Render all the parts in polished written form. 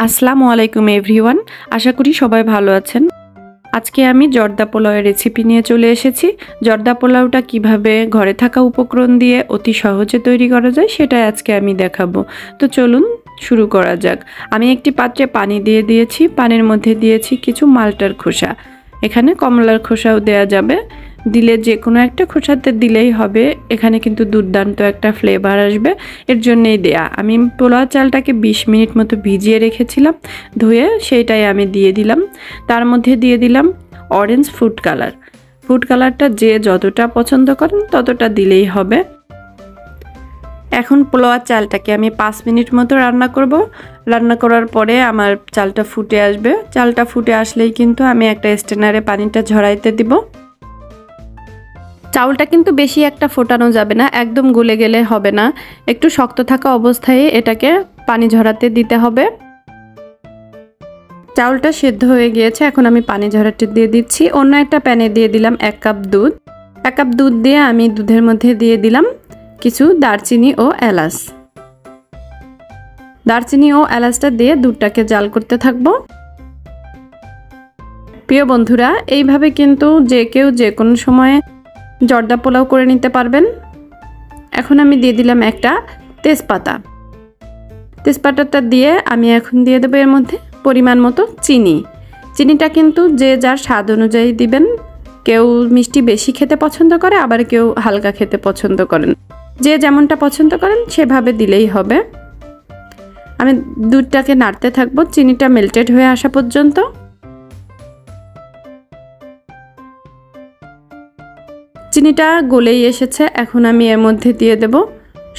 আসসালামু আলাইকুম এভরিওয়ান, আশা করি সবাই ভালো আছেন। আজকে আমি জর্দা পোলাওয়ের রেসিপি নিয়ে চলে এসেছি। জর্দা পোলাওটা কিভাবে ঘরে থাকা উপকরণ দিয়ে অতি সহজে তৈরি করা যায় সেটাই আজকে আমি দেখাবো। তো চলুন শুরু করা যাক। আমি একটি পাত্রে পানি দিয়ে দিয়েছি, পানির মধ্যে দিয়েছি কিছু মালটার খোসা। এখানে কমলার খোসাও দেয়া যাবে, দিলে যে কোনো একটা খোসাতে দিলেই হবে। এখানে কিন্তু দুর্দান্ত একটা ফ্লেভার আসবে, এর জন্যই দেয়া। আমি পোলাও চালটাকে 20 মিনিট মতো ভিজিয়ে রেখেছিলাম, ধুয়ে সেইটাই আমি দিয়ে দিলাম। তার মধ্যে দিয়ে দিলাম অরেঞ্জ ফুড কালার। ফুড কালারটা যে যতটা পছন্দ করেন ততটা দিলেই হবে। এখন পোলাও চালটাকে আমি 5 মিনিট মতো রান্না করব। রান্না করার পরে আমার চালটা ফুটে আসবে। চালটা ফুটে আসলেই কিন্তু আমি একটা স্ট্রেনারে পানিটা ঝরাইতে দিব। চাউলটা কিন্তু বেশি একটা ফোটানো যাবে না, একদম গলে গেলে হবে না, একটু শক্ত থাকা অবস্থায় এটাকে পানি ঝরাতে দিতে হবে। চাউলটা সেদ্ধ হয়ে গিয়েছে, এখন আমি পানি ঝরাতে দিয়ে দিচ্ছি। অন্য একটা প্যানে দিয়ে দিলাম 1 কাপ দুধ। 1 কাপ দুধ দিয়ে আমি দুধের মধ্যে দিয়ে দিলাম কিছু দারচিনি ও এলাচ। দারচিনি ও এলাচটা দিয়ে দুধটাকে জাল করতে থাকবো। প্রিয় বন্ধুরা, এইভাবে কিন্তু যে কেউ যে কোনো সময়ে জর্দা পোলাও করে নিতে পারবেন। এখন আমি দিয়ে দিলাম একটা তেজপাতা। তেজপাতাটা দিয়ে আমি এখন দিয়ে দেবো এর মধ্যে পরিমাণ মতো চিনি। চিনিটা কিন্তু যে যার স্বাদ অনুযায়ী দিবেন। কেউ মিষ্টি বেশি খেতে পছন্দ করে, আবার কেউ হালকা খেতে পছন্দ করেন। যে যেমনটা পছন্দ করেন সেভাবে দিলেই হবে। আমি দুধটাকে নাড়তে থাকবো চিনিটা মেল্টেড হয়ে আসা পর্যন্ত। চিনিটা গলেই এসেছে, এখন আমি এর মধ্যে দিয়ে দেব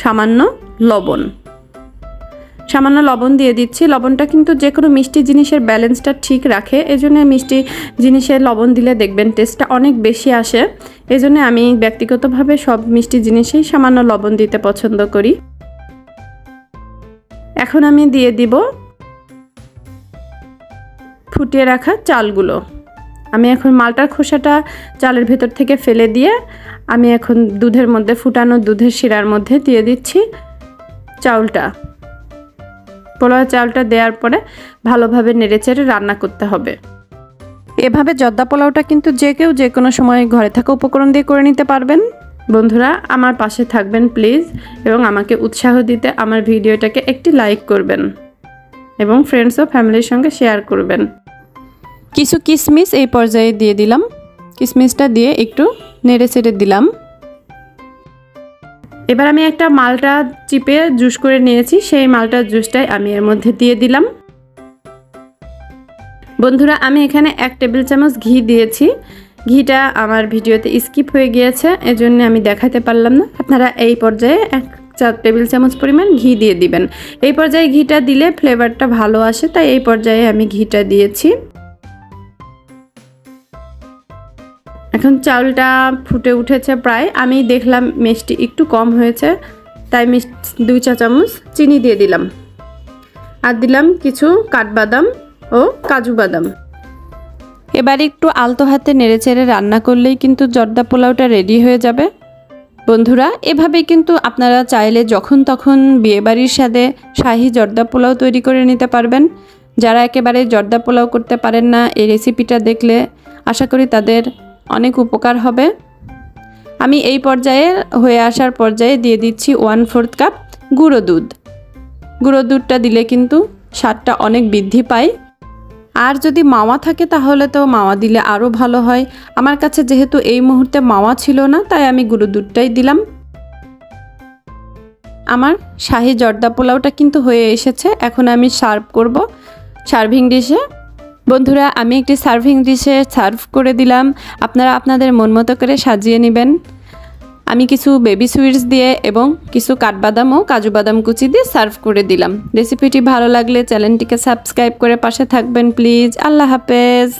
সামান্য লবণ। সামান্য লবণ দিয়ে দিচ্ছি। লবণটা কিন্তু যে কোনো মিষ্টি জিনিসের ব্যালেন্সটা ঠিক রাখে, এজন্য মিষ্টি জিনিসে লবণ দিলে দেখবেন টেস্টটা অনেক বেশি আসে। এজন্য আমি ব্যক্তিগতভাবে সব মিষ্টি জিনিসেই সামান্য লবণ দিতে পছন্দ করি। এখন আমি দিয়ে দিব ফুটিয়ে রাখা চালগুলো। আমি এখন মালটার খোসাটা চালের ভেতর থেকে ফেলে দিয়ে আমি এখন দুধের মধ্যে, ফুটানো দুধের শিরার মধ্যে দিয়ে দিচ্ছি চাউলটা। পোলাও চালটা দেওয়ার পরে ভালোভাবে নেড়েচেড়ে রান্না করতে হবে। এভাবে জর্দা পোলাওটা কিন্তু যে কেউ যে কোনো সময় ঘরে থাকা উপকরণ দিয়ে করে নিতে পারবেন। বন্ধুরা, আমার পাশে থাকবেন প্লিজ, এবং আমাকে উৎসাহ দিতে আমার ভিডিওটাকে একটি লাইক করবেন এবং ফ্রেন্ডস ও ফ্যামিলির সঙ্গে শেয়ার করবেন। কিছু কিশমিশ এই পর্যায়ে দিয়ে দিলাম। কিশমিশটা দিয়ে একটু নেড়ে চেড়ে দিলাম। এবার আমি একটা মালটা চিপে জুস করে নিয়েছি, সেই মালটার জুসটাই আমি এর মধ্যে দিয়ে দিলাম। বন্ধুরা, আমি এখানে 1 টেবিল চামচ ঘি দিয়েছি। ঘিটা আমার ভিডিওতে স্কিপ হয়ে গিয়েছে, এজন্য আমি দেখাতে পারলাম না। আপনারা এই পর্যায়ে 1 টেবিল চামচ পরিমাণ ঘি দিয়ে দিবেন। এই পর্যায়ে ঘিটা দিলে ফ্লেভারটা ভালো আসে, তাই এই পর্যায়ে আমি ঘিটা দিয়েছি। এখন চাউলটা ফুটে উঠেছে প্রায়। আমি দেখলাম মিষ্টি একটু কম হয়েছে, তাই 2 চা চামচ চিনি দিয়ে দিলাম। আর দিলাম কিছু কাঠবাদাম ও কাজু বাদাম। এবার একটু আলতো হাতে নেড়েচেড়ে রান্না করলেই কিন্তু জর্দা পোলাওটা রেডি হয়ে যাবে। বন্ধুরা, এভাবেই কিন্তু আপনারা চাইলে যখন তখন বিয়েবাড়ির স্বাদে শাহী জর্দা পোলাও তৈরি করে নিতে পারবেন। যারা একেবারে জর্দা পোলাও করতে পারেন না, এই রেসিপিটা দেখলে আশা করি তাদের অনেক উপকার হবে। আমি এই পর্যায়ে হয়ে আসার পর্যায়ে দিয়ে দিচ্ছি 1/4 কাপ গুঁড়ো দুধ। গুঁড়ো দুধটা দিলে কিন্তু স্বাদটা অনেক বৃদ্ধি পায়। আর যদি মাওয়া থাকে তাহলে তো মাওয়া দিলে আরও ভালো হয়। আমার কাছে যেহেতু এই মুহূর্তে মাওয়া ছিল না, তাই আমি গুঁড়ো দুধটাই দিলাম। আমার শাহী জর্দা পোলাওটা কিন্তু হয়ে এসেছে। এখন আমি সার্ভ করব সার্ভিং ডিশে। বন্ধুরা, আমি একটি সার্ভিং ডিশে সার্ভ করে দিলাম। আপনারা আপনাদের মন মতো করে সাজিয়ে নেবেন। আমি কিছু বেবি সুইটস দিয়ে এবং কিছু কাঠবাদাম ও কাজু বাদাম কুচি দিয়ে সার্ভ করে দিলাম। রেসিপিটি ভালো লাগলে চ্যানেলটিকে সাবস্ক্রাইব করে পাশে থাকবেন প্লিজ। আল্লাহ হাফেজ।